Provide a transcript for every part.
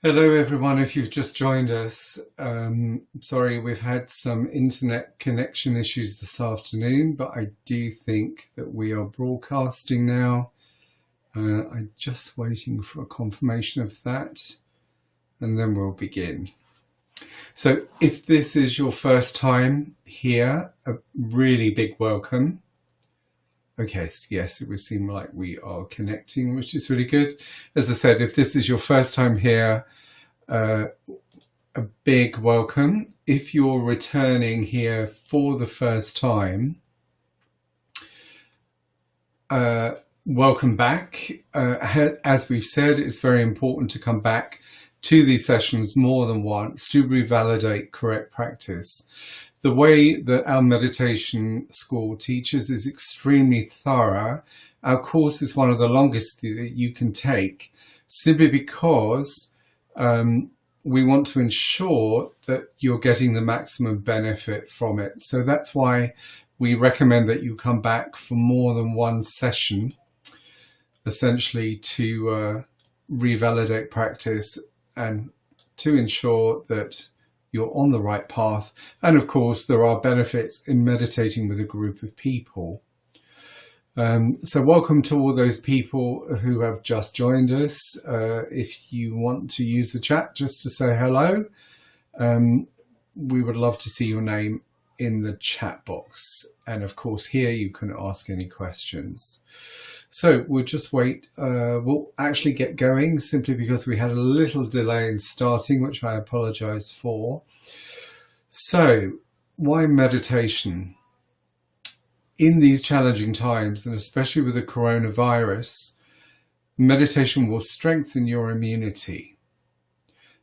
Hello everyone, if you've just joined us, sorry we've had some internet connection issues this afternoon, but I do think that we are broadcasting now. I'm just waiting for a confirmation of that and then we'll begin. So if this is your first time here, a really big welcome. Okay, yes, it would seem like we are connecting, which is really good. As I said, if this is your first time here, a big welcome. If you're returning here for the first time, welcome back. As we've said, it's very important to come back to these sessions more than once to revalidate correct practice. The way that our meditation school teaches is extremely thorough. Our course is one of the longest that you can take, simply because we want to ensure that you're getting the maximum benefit from it. So that's why we recommend that you come back for more than one session, essentially to revalidate practice and to ensure that you're on the right path. And of course, there are benefits in meditating with a group of people. So welcome to all those people who have just joined us. If you want to use the chat just to say hello, we would love to see your name in the chat box. And of course, here you can ask any questions. So we'll just wait. We'll actually get going simply because we had a little delay in starting, which I apologize for. So why meditation? In these challenging times, and especially with the coronavirus, meditation will strengthen your immunity.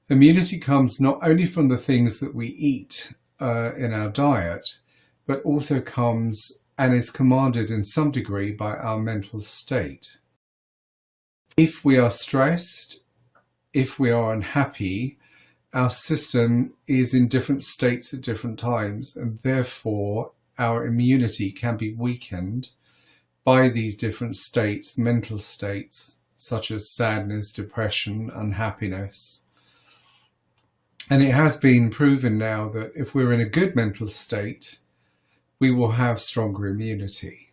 Immunity comes not only from the things that we eat in our diet, but also comes and is commanded in some degree by our mental state. If we are stressed, if we are unhappy, our system is in different states at different times, and therefore our immunity can be weakened by these different states, mental states, such as sadness, depression, unhappiness. And it has been proven now that if we're in a good mental state, we will have stronger immunity.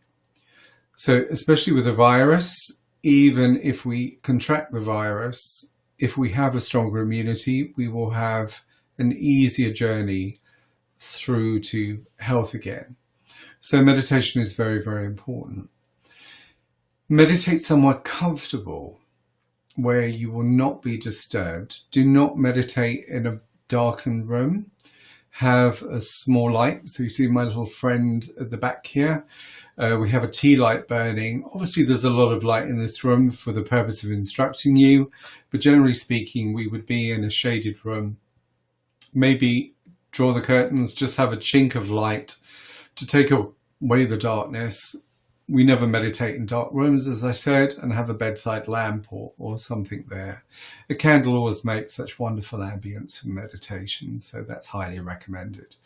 So especially with a virus, even if we contract the virus, if we have a stronger immunity, we will have an easier journey through to health again. So meditation is very, very important. Meditate somewhere comfortable where you will not be disturbed. Do not meditate in a darkened room. Have a small light. So you see my little friend at the back here. We have a tea light burning. Obviously there's a lot of light in this room for the purpose of instructing you, but generally speaking, we would be in a shaded room. Maybe draw the curtains, just have a chink of light to take away the darkness. We never meditate in dark rooms, as I said, and have a bedside lamp or something there. A candle always makes such wonderful ambience for meditation, so that's highly recommended.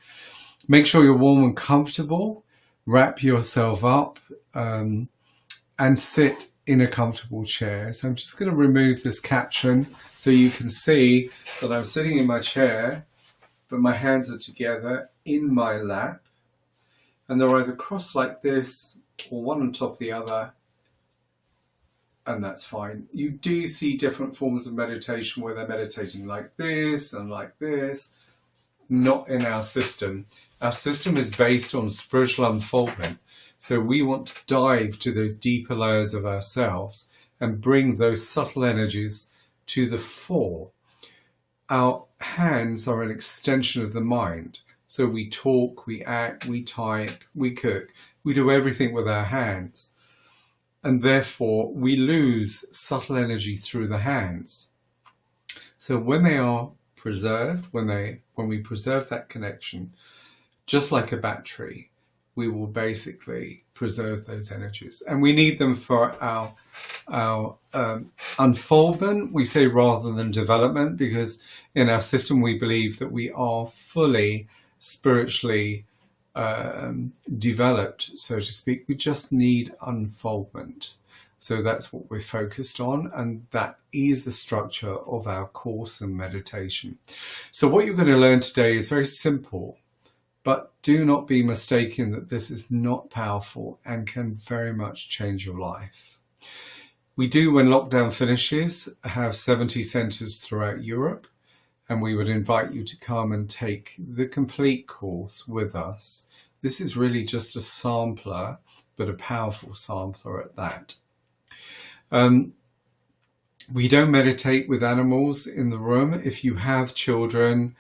Make sure you're warm and comfortable. Wrap yourself up and sit in a comfortable chair. So I'm just going to remove this caption so you can see that I'm sitting in my chair, but my hands are together in my lap, and they're either crossed like this or one on top of the other, and that's fine. You do see different forms of meditation where they're meditating like this and like this. Not in our system. Our system is based on spiritual unfoldment, so we want to dive to those deeper layers of ourselves and bring those subtle energies to the fore. Our hands are an extension of the mind. So we talk, we act, we type, we cook. We do everything with our hands. And therefore, we lose subtle energy through the hands. So when they are preserved, when we preserve that connection, just like a battery, we will basically preserve those energies. And we need them for our unfoldment, we say, rather than development, because in our system we believe that we are fully spiritually developed, so to speak. We just need unfoldment. So that's what we're focused on, and that is the structure of our course in meditation. So what you're going to learn today is very simple, but do not be mistaken that this is not powerful and can very much change your life. We do, when lockdown finishes, have 70 centres throughout Europe, and we would invite you to come and take the complete course with us. This is really just a sampler, but a powerful sampler at that. We don't meditate with animals in the room. If you have children,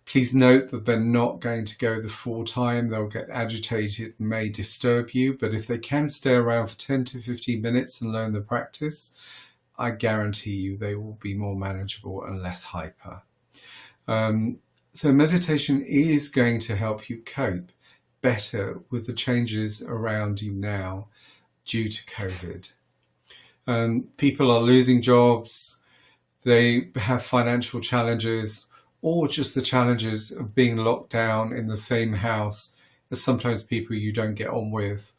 please note that they're not going to go the full time. They'll get agitated and may disturb you. But if they can stay around for 10 to 15 minutes and learn the practice, I guarantee you they will be more manageable and less hyper. So meditation is going to help you cope better with the changes around you now due to COVID. People are losing jobs, they have financial challenges, or just the challenges of being locked down in the same house as sometimes people you don't get on with,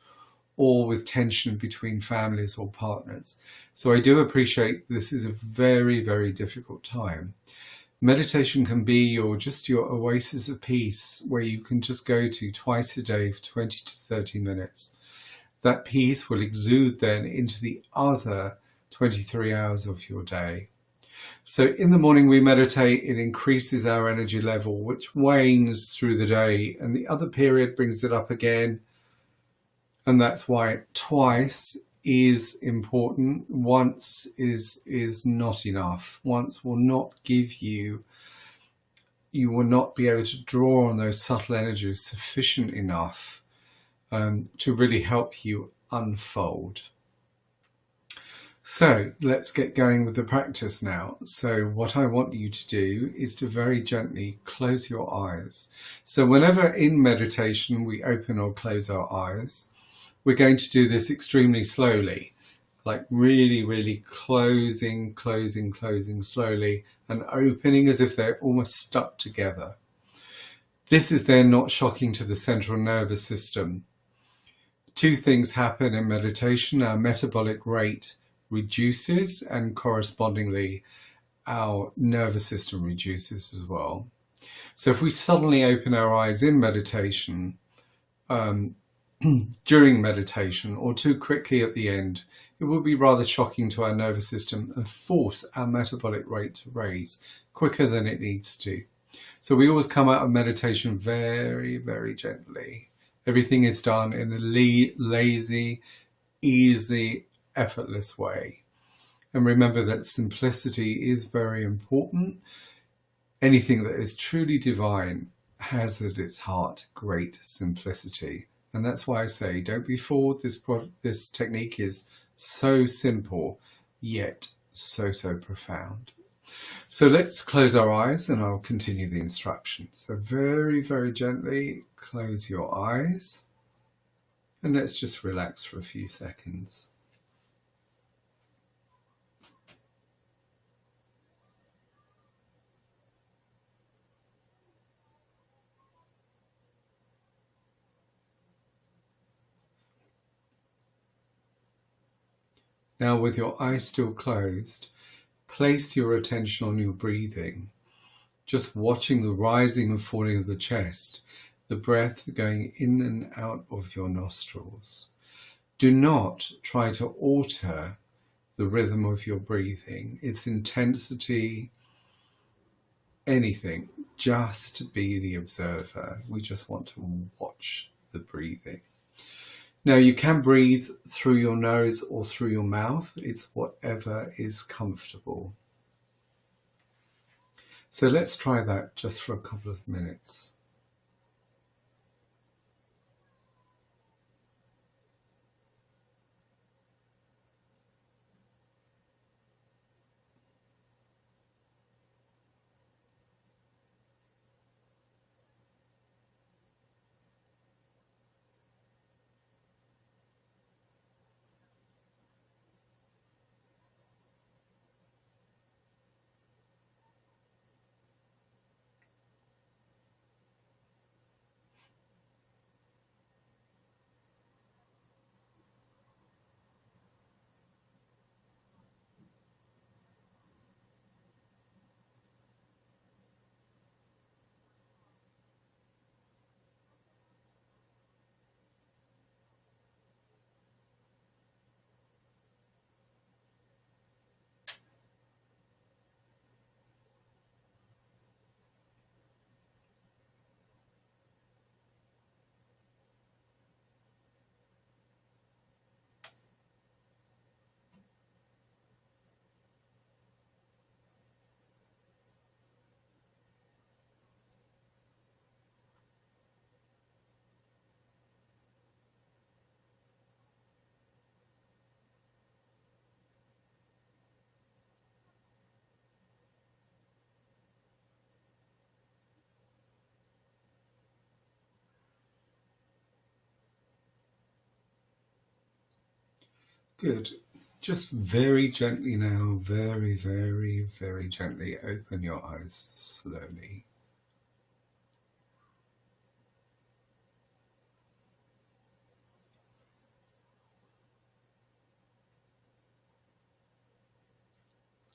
or with tension between families or partners. So I do appreciate this is a very, very difficult time. Meditation can be your oasis of peace, where you can just go to twice a day for 20 to 30 minutes. That peace will exude then into the other 23 hours of your day. So in the morning we meditate, it increases our energy level, which wanes through the day, and the other period brings it up again. And that's why twice is important. Once is not enough. Once will not give you will not be able to draw on those subtle energies sufficient enough to really help you unfold. So let's get going with the practice now. So what I want you to do is to very gently close your eyes. So whenever in meditation we open or close our eyes, we're going to do this extremely slowly, like really, really closing slowly and opening as if they're almost stuck together. This is then not shocking to the central nervous system. Two things happen in meditation. Our metabolic rate reduces, and correspondingly our nervous system reduces as well. So if we suddenly open our eyes in meditation, during meditation, or too quickly at the end, it will be rather shocking to our nervous system and force our metabolic rate to raise quicker than it needs to. So we always come out of meditation very, very gently. Everything is done in a lazy, easy, effortless way. And remember that simplicity is very important. Anything that is truly divine has at its heart great simplicity. And that's why I say, don't be fooled. This technique is so simple, yet so profound. So let's close our eyes and I'll continue the instructions. So very, very gently close your eyes and let's just relax for a few seconds. Now, with your eyes still closed, place your attention on your breathing, just watching the rising and falling of the chest, the breath going in and out of your nostrils. Do not try to alter the rhythm of your breathing, its intensity, anything. Just be the observer. We just want to watch the breathing. Now you can breathe through your nose or through your mouth. It's whatever is comfortable. So let's try that just for a couple of minutes. Good. Just very gently now, very, very, very gently open your eyes slowly.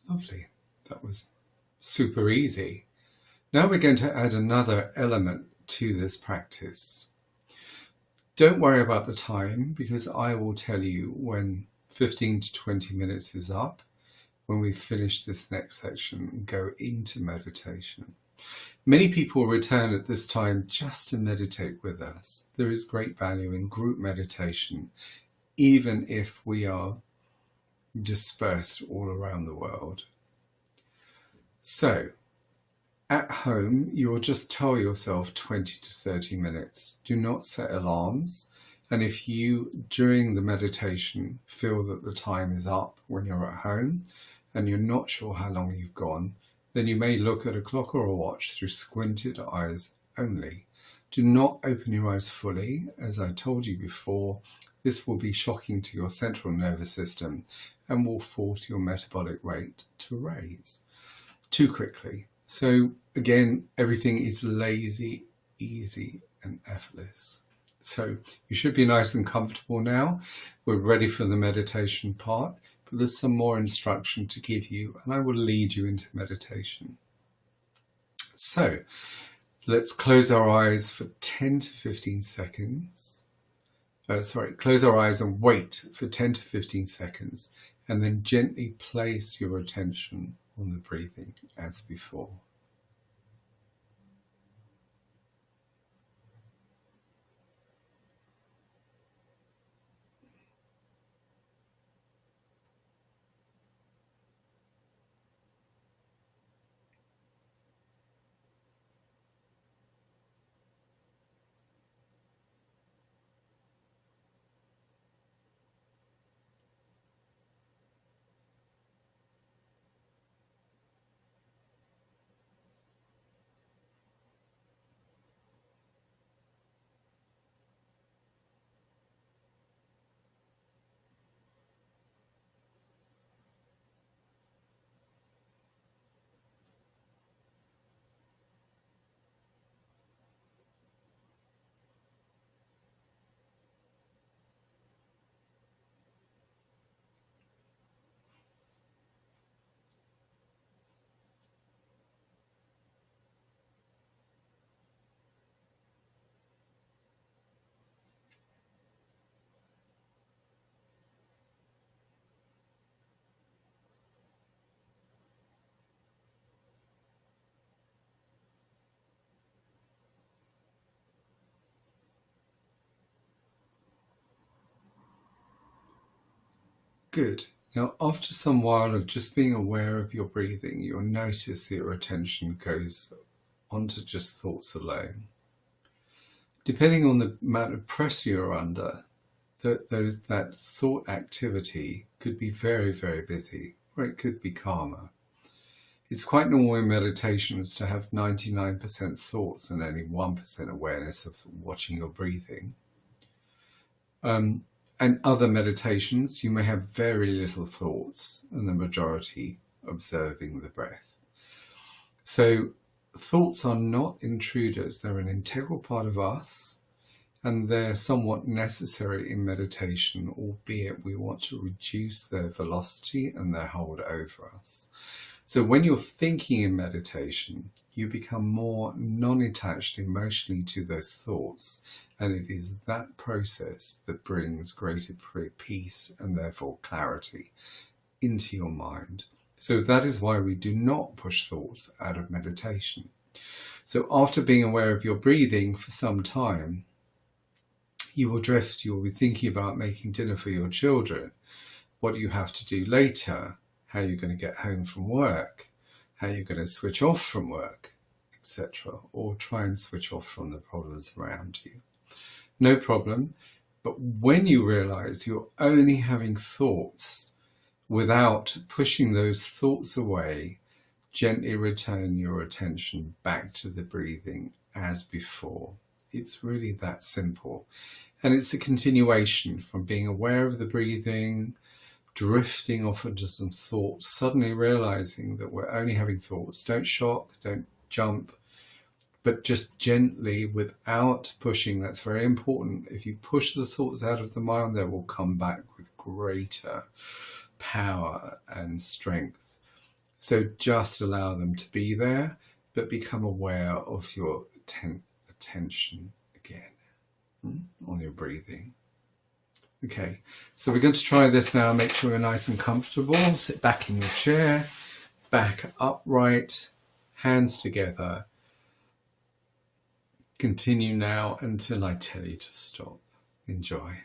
Lovely. That was super easy. Now we're going to add another element to this practice. Don't worry about the time, because I will tell you when 15 to 20 minutes is up, when we finish this next section and go into meditation. Many people return at this time just to meditate with us. There is great value in group meditation, even if we are dispersed all around the world. So, at home, you will just tell yourself 20 to 30 minutes. Do not set alarms. And if you, during the meditation, feel that the time is up when you're at home and you're not sure how long you've gone, then you may look at a clock or a watch through squinted eyes only. Do not open your eyes fully. As I told you before, this will be shocking to your central nervous system and will force your metabolic rate to raise too quickly. So again, everything is lazy, easy, and effortless. So you should be nice and comfortable now. We're ready for the meditation part, but there's some more instruction to give you, and I will lead you into meditation. So let's close our eyes for 10 to 15 seconds. Close our eyes and wait for 10 to 15 seconds, and then gently place your attention on the breathing as before. Good. Now, after some while of just being aware of your breathing, you'll notice that your attention goes onto just thoughts alone. Depending on the amount of pressure you're under, that thought activity could be very, very busy, or it could be calmer. It's quite normal in meditations to have 99% thoughts and only 1% awareness of watching your breathing. And other meditations, you may have very little thoughts and the majority observing the breath. So thoughts are not intruders. They're an integral part of us, and they're somewhat necessary in meditation, albeit we want to reduce their velocity and their hold over us. So when you're thinking in meditation, you become more non-attached emotionally to those thoughts, and it is that process that brings greater peace and therefore clarity into your mind. So that is why we do not push thoughts out of meditation. So after being aware of your breathing for some time, you will drift. You'll be thinking about making dinner for your children, what you have to do later, how you're going to get home from work, how you're going to switch off from work, etc., or try and switch off from the problems around you. No problem. But when you realize you're only having thoughts without pushing those thoughts away, gently return your attention back to the breathing as before. It's really that simple. And it's a continuation from being aware of the breathing, drifting off into some thoughts, suddenly realizing that we're only having thoughts. Don't shock, don't jump, but just gently, without pushing. That's very important. If you push the thoughts out of the mind, they will come back with greater power and strength. So just allow them to be there, but become aware of your attention again on your breathing. Okay, so we're going to try this now. Make sure you're nice and comfortable. Sit back in your chair, back upright, hands together. Continue now until I tell you to stop. Enjoy.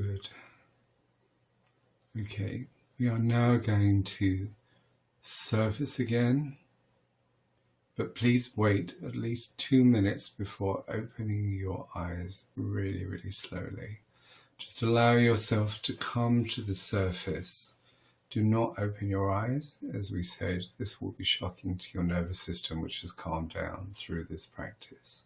Good. Okay, we are now going to surface again, but please wait at least 2 minutes before opening your eyes really, really slowly. Just allow yourself to come to the surface. Do not open your eyes. As we said, this will be shocking to your nervous system, which has calmed down through this practice.